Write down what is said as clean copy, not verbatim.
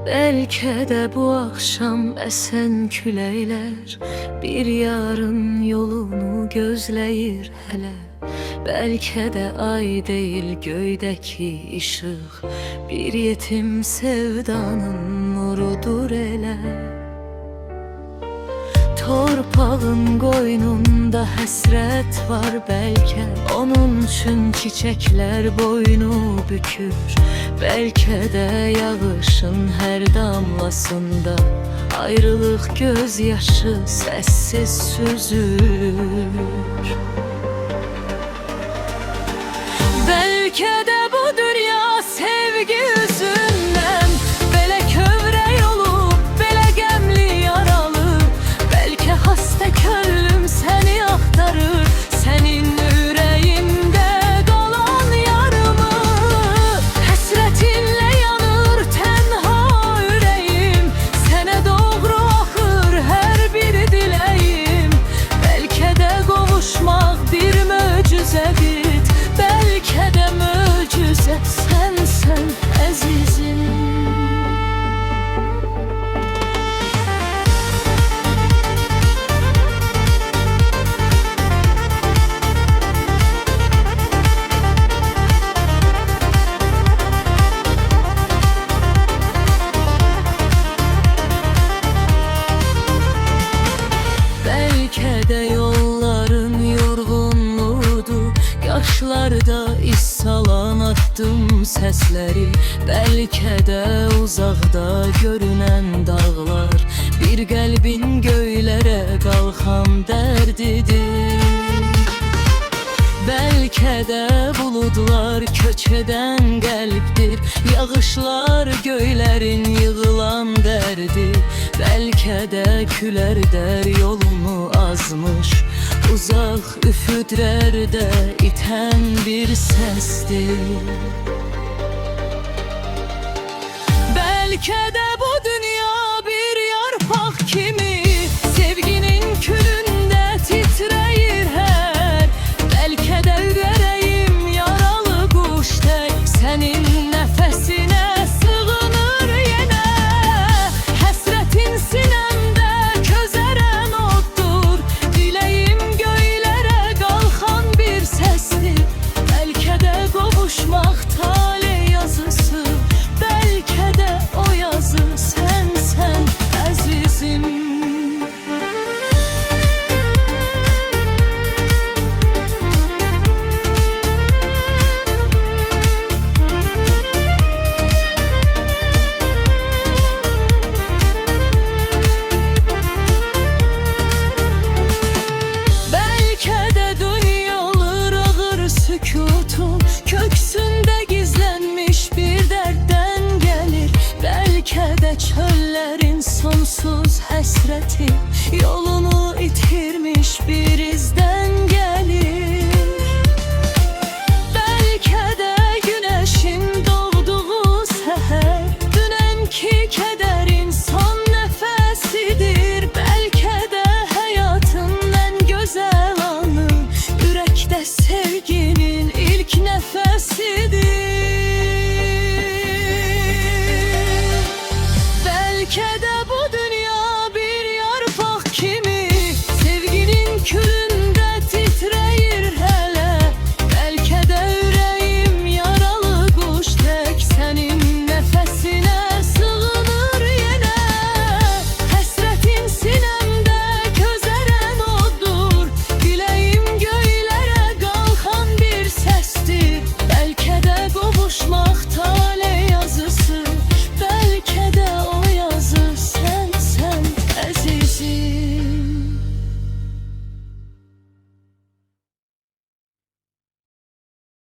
Belki de bu akşam esen küleyler bir yarın yolunu gözleyir hele. Belki de ay değil göydeki ışık bir yetim sevdanın nurudur ele. Torpağın qoynunda həsrət var belki, onun üçün çiçekler boynu bükür. Belki de yağışın her damlasında ayrılık gözyaşı sessiz süzür. Belki de bu dünya sevgi yüzünden belə kövrək olub, belə qəmli yaralı. Belki hasta könlüm seni aktarır, senin ürəyində qalan yarımı. Həsrətinlə yanır tənha ürəyim, sənə doğru axır hər bir diləyim. Belki de qovuşmaq bir möcüzədir, belki de möcüzə sensen əzizim. Belki de yolların yorgunluğudur, yaşlarda iz salan attım sesleri. Belki de uzakta görünen dağlar bir qəlbin göylere qalxan dərdidir. Belki de bulutlar köç eden qəlbdir, yağışlar göylerin yığılan derdi. Belki de küler der yolunu azmış, uzak üfüdrerde iten bir sestir. Belki de bu dünya bir yarpak kimi sevginin külünü